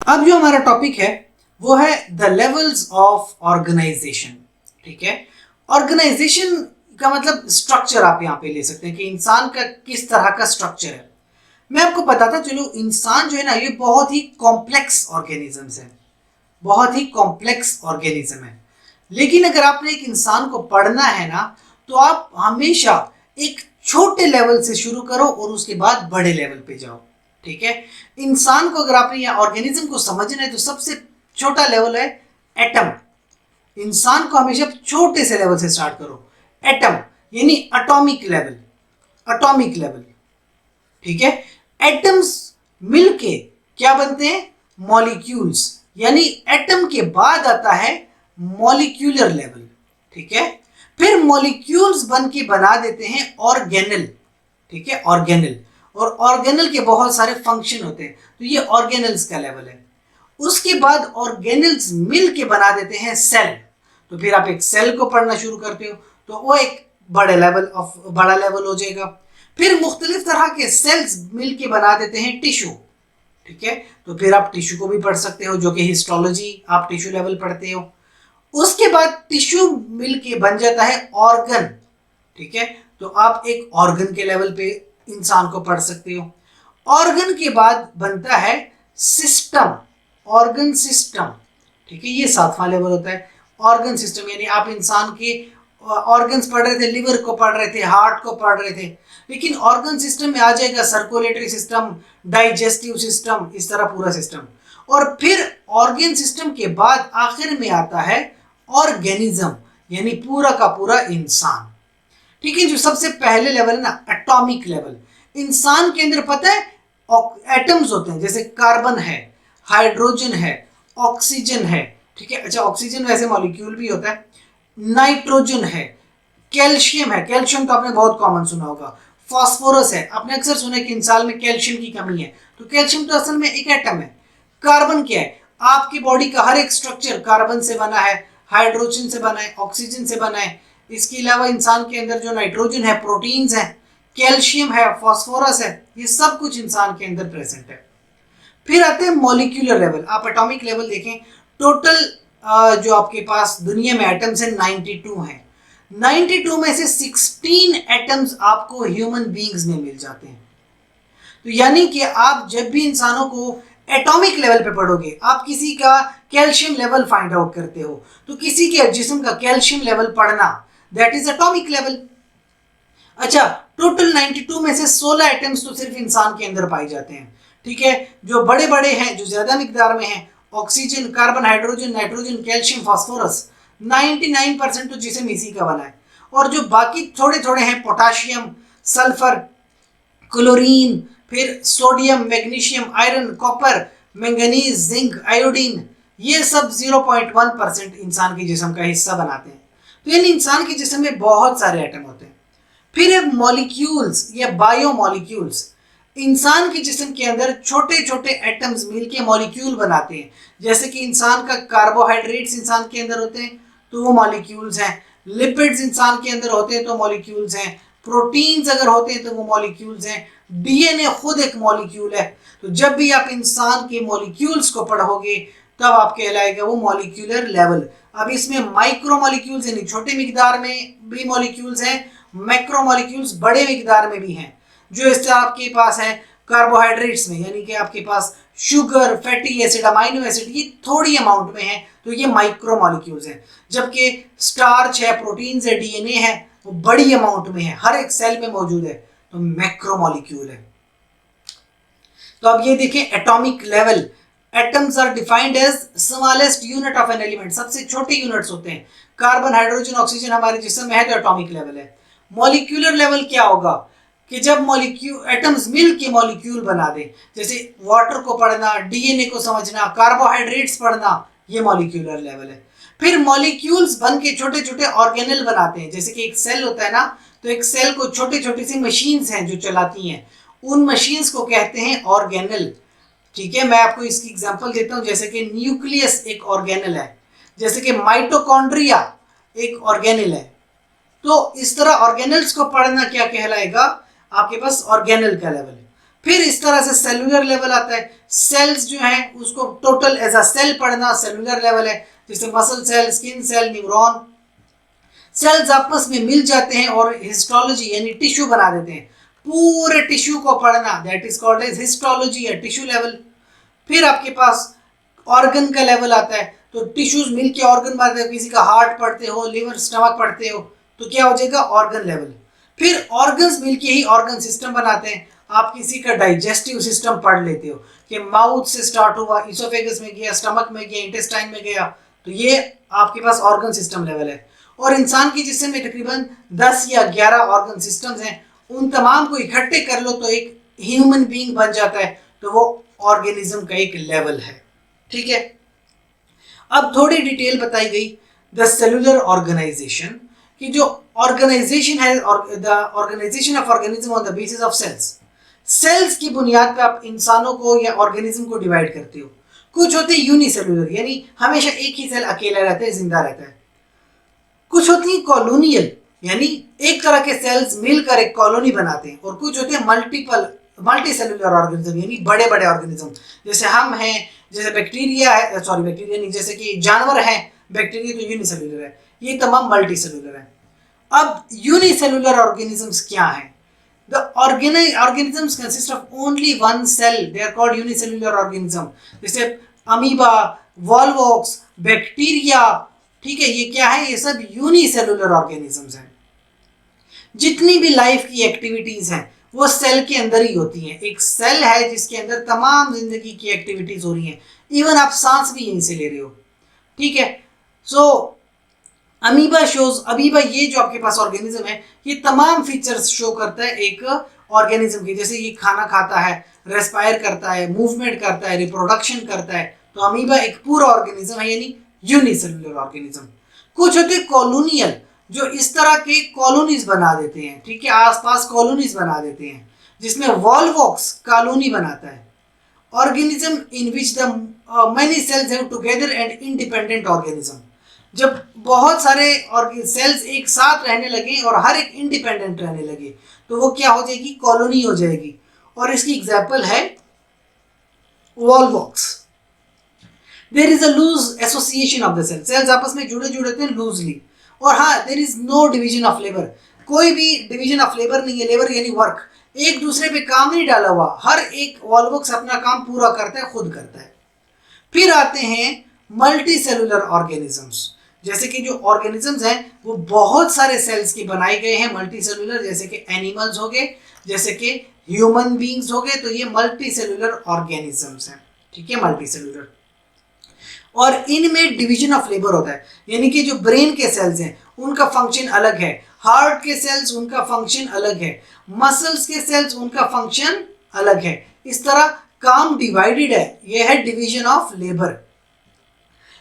अब जो हमारा टॉपिक है वो है द लेवल्स ऑफ ऑर्गेनाइजेशन। ठीक है, ऑर्गेनाइजेशन का मतलब स्ट्रक्चर आप यहाँ पे ले सकते हैं कि इंसान का किस तरह का स्ट्रक्चर है। मैं आपको बताता चलूं, इंसान जो है ना ये बहुत ही कॉम्प्लेक्स ऑर्गेनिज्म है, बहुत ही कॉम्प्लेक्स ऑर्गेनिज्म है। लेकिन अगर आपने एक इंसान को पढ़ना है ना तो आप हमेशा एक छोटे लेवल से शुरू करो और उसके बाद बड़े लेवल पे जाओ। ठीक है, इंसान को अगर आपने या ऑर्गेनिज्म को समझना है तो सबसे छोटा लेवल है एटम। इंसान को हमेशा छोटे से लेवल से स्टार्ट करो, एटम यानी एटॉमिक लेवल, एटॉमिक लेवल। ठीक है, एटम्स मिलके क्या बनते हैं? मॉलिक्यूल्स, यानी एटम के बाद आता है मॉलिक्यूलर लेवल। ठीक है, फिर मॉलिक्यूल्स बन के बना देते हैं ऑर्गेनल। ठीक है, ऑर्गेनल, और ऑर्गेनल के बहुत सारे फंक्शन होते हैं, तो ये ऑर्गेनल्स का लेवल है। उसके बाद ऑर्गेनल्स मिल के बना देते हैं सेल, तो फिर आप एक सेल को पढ़ना शुरू करते हो तो वो एक बड़ा लेवल हो जाएगा। फिर मुख्तलिफ तरह के सेल्स मिल के बना देते हैं टिश्यू। ठीक है, तो फिर आप टिश्यू को भी पढ़ सकते हो, जो कि हिस्टोलॉजी, आप टिश्यू लेवल पढ़ते हो। उसके बाद टिश्यू मिल के बन जाता है ऑर्गन। ठीक है, तो आप एक ऑर्गन के लेवल पे इंसान को पढ़ सकते हो। ऑर्गन के बाद बनता है सिस्टम, ऑर्गन सिस्टम। ठीक है, ये 7वां लेवल होता है ऑर्गन सिस्टम, यानी आप इंसान के ऑर्गन्स पढ़ रहे थे, लिवर को पढ़ रहे थे, हार्ट को पढ़ रहे थे, लेकिन ऑर्गन सिस्टम में आ जाएगा सर्कुलेटरी सिस्टम, डाइजेस्टिव सिस्टम, इस तरह पूरा सिस्टम। और फिर ऑर्गन सिस्टम के बाद आखिर में आता है ऑर्गेनिज्म, यानी पूरा का पूरा इंसान। ठीक है, जो सबसे पहले लेवल है ना एटॉमिक लेवल। इंसान के अंदर पता है एटम्स होते हैं, जैसे कार्बन है, हाइड्रोजन है, ऑक्सीजन है। ठीक है, अच्छा ऑक्सीजन वैसे मॉलिक्यूल भी होता है, नाइट्रोजन है, कैल्शियम है, कैल्शियम तो आपने बहुत कॉमन सुना होगा, फास्फोरस है, आपने अक्सर सुना है कि इंसान में कैल्शियम की कमी है, तो कैल्शियम तो असल में एक एटम है। कार्बन क्या है? आपकी बॉडी का हर एक स्ट्रक्चर कार्बन से बना है, हाइड्रोजन से बना है, ऑक्सीजन से बना है। इसके अलावा इंसान के अंदर जो नाइट्रोजन है, प्रोटीन्स है, कैल्शियम है, फास्फोरस है, ये सब कुछ इंसान के अंदर प्रेजेंट है। फिर आते हैं मॉलिक्यूलर लेवल। आप एटॉमिक लेवल देखें, टोटल जो आपके पास दुनिया में एटम्स हैं 92 हैं। 92 में से 16 एटम्स आपको ह्यूमन बीइंग्स में मिल जाते हैं। तो यानी कि आप जब भी इंसानों को एटॉमिक लेवल पे पढ़ोगे, आप किसी का कैल्शियम लेवल फाइंड आउट करते हो तो किसी के जिस्म का कैल्शियम लेवल पढ़ना, दैट इज एटॉमिक लेवल। अच्छा, टोटल 92 में से 16 एटम्स तो सिर्फ इंसान के अंदर पाए जाते हैं। ठीक है, जो बड़े बड़े हैं, जो ज्यादा मिकदार में हैं, oxygen, carbon, hydrogen, nitrogen, calcium, phosphorus, 99% तो जिस्म इसी का बना है। और जो बाकी थोड़े थोड़े हैं, पोटाशियम, सल्फर, क्लोरीन, फिर sodium, magnesium, iron, copper, manganese, zinc, iodine, ये सब 0.1% इंसान के जिस्म का हिस्सा बनाते हैं। तो यानी इंसान के जिस्म में बहुत सारे एटम होते हैं। फिर है मॉलिक्यूल्स या बायोमॉलिक्यूल्स। इंसान के जिस्म के अंदर छोटे छोटे एटम्स मिलके मॉलिक्यूल बनाते हैं। जैसे कि इंसान का कार्बोहाइड्रेट्स इंसान के अंदर होते हैं तो वो मॉलिक्यूल्स हैं, लिपिड्स इंसान के अंदर होते हैं तो मॉलिक्यूल्स हैं, प्रोटीन्स अगर होते हैं तो वो मॉलिक्यूल्स हैं, डीएनए खुद एक मॉलिक्यूल है। तो जब भी आप इंसान के मॉलिक्यूल्स को पढ़ोगे तब आप कहलाएगा वो मॉलिक्यूलर लेवल। अब इसमें माइक्रो मॉलिक्यूल्स यानी छोटे मिकदार में भी मॉलिक्यूल्स हैं, मैक्रो मॉलिक्यूल्स बड़े मिकदार में भी हैं। जो इस तरह आपके पास है कार्बोहाइड्रेट्स में, यानी कि आपके पास sugar, fatty acid, amino acid, ये थोड़ी अमाउंट में है तो ये माइक्रो मॉलिक्यूल्स हैं। जबकि स्टार्च है, प्रोटीन्स है, डीएनए है, वो बड़ी अमाउंट में है, हर एक सेल में मौजूद है, तो मैक्रो मॉलिक्यूल है। तो अब ये देखें atomic level. Atoms are defined as smallest unit of an element, सबसे छोटे यूनिट्स होते हैं। कार्बन, हाइड्रोजन, ऑक्सीजन हमारे जिस्म में है तो एटॉमिक लेवल है। मॉलिक्यूलर लेवल क्या होगा कि जब एटम्स मिल के मॉलिक्यूल बना दे, जैसे वाटर को पढ़ना, डीएनए को समझना, कार्बोहाइड्रेट्स पढ़ना, ये मॉलिक्यूलर लेवल है। फिर मॉलिक्यूल्स बन के छोटे छोटे ऑर्गेनल बनाते हैं। जैसे कि एक सेल होता है ना, तो एक सेल को छोटे छोटे सी मशीन्स हैं जो चलाती हैं, उन मशीन्स को कहते हैं ऑर्गेनल। ठीक है, मैं आपको इसकी एग्जांपल देता हूं। जैसे कि न्यूक्लियस एक ऑर्गेनल है, जैसे कि माइटोकॉन्ड्रिया एक ऑर्गेनल है। तो इस तरह ऑर्गेनल्स को पढ़ना क्या कहलाएगा? आपके पास ऑर्गेनल का लेवल है। फिर इस तरह से सेलुलर लेवल आता है, सेल्स जो है उसको टोटल एज अ सेल पढ़ना सेलुलर लेवल है, जैसे muscle cell, skin cell, neuron. Cells आपस में मिल जाते हैं और हिस्टोलॉजी यानी टिश्यू बना देते हैं, पूरे टिश्यू को पढ़ना that is called as histology या टिश्यू लेवल। फिर आपके पास ऑर्गन का लेवल आता है, तो टिश्यूज मिलके ऑर्गन बनाते हो, किसी का हार्ट पढ़ते हो, लिवर, स्टमक पढ़ते हो, तो क्या हो जाएगा ऑर्गन लेवल। फिर ऑर्गन्स मिलके ही ऑर्गन सिस्टम बनाते हैं। आप किसी का डाइजेस्टिव सिस्टम पढ़ लेते हो कि माउथ से स्टार्ट हुआ, इसोफेगस में गया, स्टमक में गया, इंटेस्टाइन में गया, तो ये आपके पास ऑर्गन सिस्टम लेवल है। और इंसान के जिस्म में तकरीबन 10 या 11 ऑर्गन सिस्टम्स हैं, उन तमाम को इकट्ठे कर लो तो एक ह्यूमन बीइंग बन जाता है, तो वो ऑर्गेनिज्म का एक लेवल है। ठीक है, अब थोड़ी डिटेल बताई गई द सेलुलर ऑर्गेनाइजेशन कि जो ऑर्गेनाइजेशन है, the organization of organism on the basis of cells. Cells की बुनियाद पर आप इंसानों को या ऑर्गेनिज्म को डिवाइड करते हो। कुछ होते हैं यूनिसेलुलर यानी हमेशा एक ही सेल अकेला रहता है, जिंदा रहता है। कुछ होती है कॉलोनियल यानी एक तरह के सेल्स मिलकर एक कॉलोनी बनाते हैं। और कुछ होते हैं मल्टी सेलुलर ऑर्गेनिज्म यानी बड़े बड़े ऑर्गेनिज्म, जैसे हम हैं, जैसे बैक्टीरिया है, सॉरी बैक्टीरिया नहीं, जैसे कि जानवर है, बैक्टीरिया तो यूनिसेलुलर है, ये तमाम मल्टी सेलुलर है। अब यूनिसेलुलर ऑर्गेनिजम्स क्या है? The organisms consist of only one cell. They are called unicellular organism. जैसे अमीबा, वॉल्वॉक्स, बैक्टीरिया, ठीक है, ये क्या है? ये सब यूनिसेलुलर ऑर्गेनिजम्स हैं। जितनी भी लाइफ की एक्टिविटीज हैं वो सेल के अंदर ही होती हैं। एक सेल है जिसके अंदर तमाम जिंदगी की एक्टिविटीज हो रही हैं, इवन आप सांस भी यहीं से ले रहे हो। ठीक है, सो अमीबा ये जो आपके पास ऑर्गेनिज्म है, ये तमाम फीचर्स शो करता है एक ऑर्गेनिज्म के, जैसे ये खाना खाता है, रेस्पायर करता है, मूवमेंट करता है, रिप्रोडक्शन करता है। तो अमीबा एक पूरा ऑर्गेनिज्म है यानी यूनिसेलुलर ऑर्गेनिज्म। कुछ होते हैं कॉलोनियल जो इस तरह के कॉलोनीज बना देते हैं, ठीक है, आसपास कॉलोनीज बना देते हैं, जिसमें वॉल्वॉक्स कॉलोनी बनाता है। Organism in which the many cells have together and independent organism, जब बहुत सारे सेल्स एक साथ रहने लगे और हर एक इंडिपेंडेंट रहने लगे तो वो क्या हो जाएगी? कॉलोनी हो जाएगी। और इसकी एग्जांपल है Volvox. There is a loose association of the cells आपस में जुड़े होते हैं लूजली। और हाँ, there is no division of labour, कोई भी डिवीजन ऑफ लेबर नहीं है। लेबर यानी वर्क, एक दूसरे पे काम नहीं डाला हुआ, हर एक वॉल्वॉक्स अपना काम पूरा करता है, खुद करता है। फिर आते हैं मल्टी सेलुलर ऑर्गेनिजम्स, जैसे कि जो ऑर्गेनिजम्स हैं वो बहुत सारे सेल्स के बनाए गए हैं, मल्टी सेलुलर, जैसे कि एनिमल्स हो गए, जैसे कि ह्यूमन बीइंग्स हो गए, तो ये मल्टी सेलुलर ऑर्गेनिजम्स हैं। ठीक है, मल्टी सेलुलर। और इनमें डिवीजन ऑफ लेबर होता है, यानी कि जो ब्रेन के सेल्स हैं उनका फंक्शन अलग है, हार्ट के सेल्स उनका फंक्शन अलग है, मसल्स के सेल्स उनका फंक्शन अलग है। इस तरह काम डिवाइडेड है, यह है division of labour.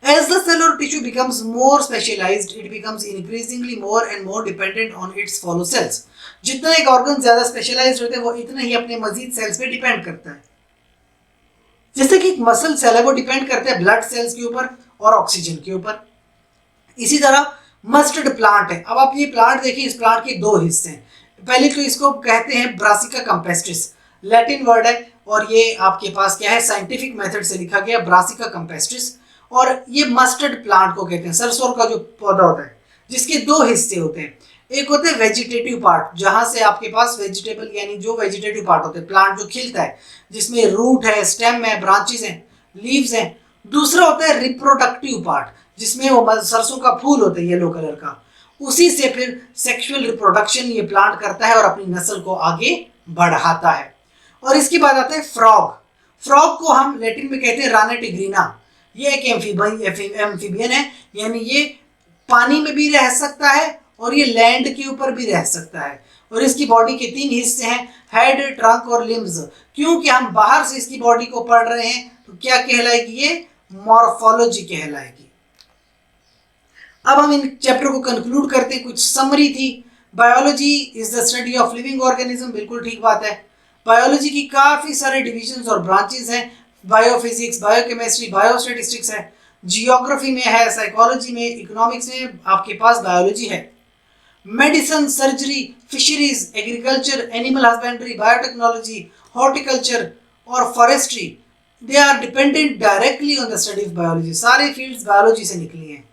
As the cellular tissue becomes more specialized, it becomes increasingly more and more dependent on its fellow cells. जितना एक ऑर्गन ज्यादा स्पेशलाइज्ड होते हैं वो इतना ही अपने मजीद सेल्स पे डिपेंड करता है। जैसे कि एक मसल सेल है वो डिपेंड करता है ब्लड सेल्स के ऊपर और ऑक्सीजन के ऊपर। इसी तरह मस्टर्ड प्लांट है। अब आप ये प्लांट देखिए, इस प्लांट के दो हिस्से हैं। पहले तो इसको कहते हैं ब्रासिका कंपेस्ट्रिस, लैटिन वर्ड है, और ये आपके पास क्या है, साइंटिफिक मेथड से लिखा गया ब्रासिका कंपेस्ट्रिस। और ये मस्टर्ड प्लांट को कहते हैं, सरसों का जो पौधा होता है, जिसके दो हिस्से होते हैं। एक होते हैं वेजिटेटिव पार्ट, जहां से आपके पास वेजिटेबल यानी जो वेजिटेटिव पार्ट होते हैं, प्लांट जो खिलता है, जिसमें रूट है, स्टेम है, ब्रांचेस हैं, लीव्स हैं। दूसरा होता है रिप्रोडक्टिव पार्ट, जिसमें वो सरसों का फूल होता है येलो कलर का, उसी से फिर सेक्सुअल रिप्रोडक्शन ये प्लांट करता है और अपनी नस्ल को आगे बढ़ाता है। और इसके बाद आता है फ्रॉग। फ्रॉग को हम लैटिन में कहते हैं राना टिग्रीना। ये एक एम्फीबियन है, यानी ये पानी में भी रह सकता है और ये लैंड के ऊपर भी रह सकता है। और इसकी बॉडी के 3 हिस्से हैं, हेड, ट्रंक और लिम्स। क्योंकि हम बाहर से इसकी बॉडी को पढ़ रहे हैं तो क्या कहलाएगी? ये मॉर्फोलॉजी कहलाएगी। अब हम इन चैप्टर को कंक्लूड करते हैं। कुछ समरी थी। Biology is the study of living organism, बिल्कुल ठीक बात है। बायोलॉजी की काफी सारे डिविजन्स और ब्रांचेस हैं, बायोफिजिक्स, बायोकेमिस्ट्री, बायोस्टैटिस्टिक्स है, जियोग्राफी में है, साइकोलॉजी में, इकोनॉमिक्स में आपके पास बायोलॉजी है। Medicine, surgery, fisheries, agriculture, animal husbandry, biotechnology horticulture और forestry, they are dependent directly on the study of biology. सारे फील्ड्स बायोलॉजी से निकली हैं।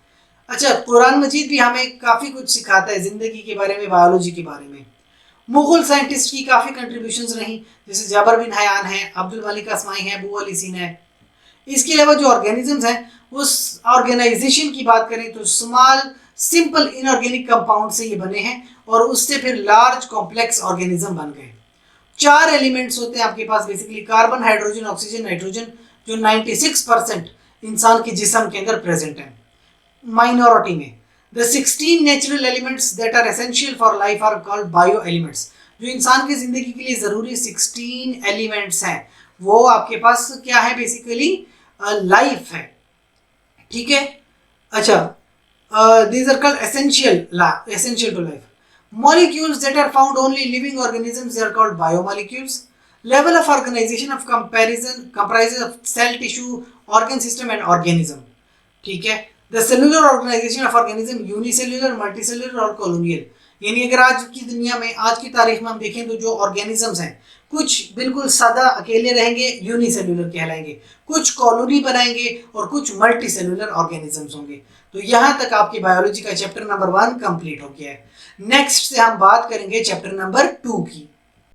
अच्छा, कुरान मजीद भी हमें काफ़ी कुछ सिखाता है ज़िंदगी के बारे में, बायोलॉजी के बारे में। मुगल साइंटिस्ट की काफ़ी कंट्रीब्यूशंस रही, जैसे जाबर बिन हयान है, अब्दुल मलिक अस्माई है, अबू अली सीना है। इसके अलावा जो ऑर्गेनिजम्स हैं, उस ऑर्गेनाइजेशन की बात करें तो स्मॉल सिंपल इनऑर्गेनिक कंपाउंड से ये बने हैं और उससे फिर लार्ज कॉम्प्लेक्स ऑर्गेनिज्म बन गए। 4 एलिमेंट्स होते हैं आपके पास basically, carbon, hydrogen, oxygen, nitrogen, जो 96% इंसान के जिस्म के अंदर प्रेजेंट है। माइनॉरिटी में the 16 natural elements that are essential for life are called bio elements. जो इंसान की जिंदगी के लिए जरूरी 16 एलिमेंट्स हैं, वो आपके पास क्या है, बेसिकली लाइफ है। ठीक है। अच्छा, these are called essential to life. Molecules that are found only in living organisms, they are called biomolecules. Level of organization of comprises of cell, tissue, organ system and organism. ठीक है। The cellular organization of organism unicellular, multicellular और colonial। यानी अगर आज की दुनिया में, आज की तारीख में हम देखें तो जो ऑर्गेनिजम्स हैं, कुछ बिल्कुल सादा अकेले रहेंगे, यूनिसेल्युलर कहलाएंगे, कुछ कॉलोनी बनाएंगे और कुछ मल्टी सेल्युलर ऑर्गेनिजम्स होंगे। तो यहाँ तक आपकी बायोलॉजी का चैप्टर नंबर 1 कंप्लीट हो गया है। नेक्स्ट से हम बात करेंगे चैप्टर नंबर 2 की।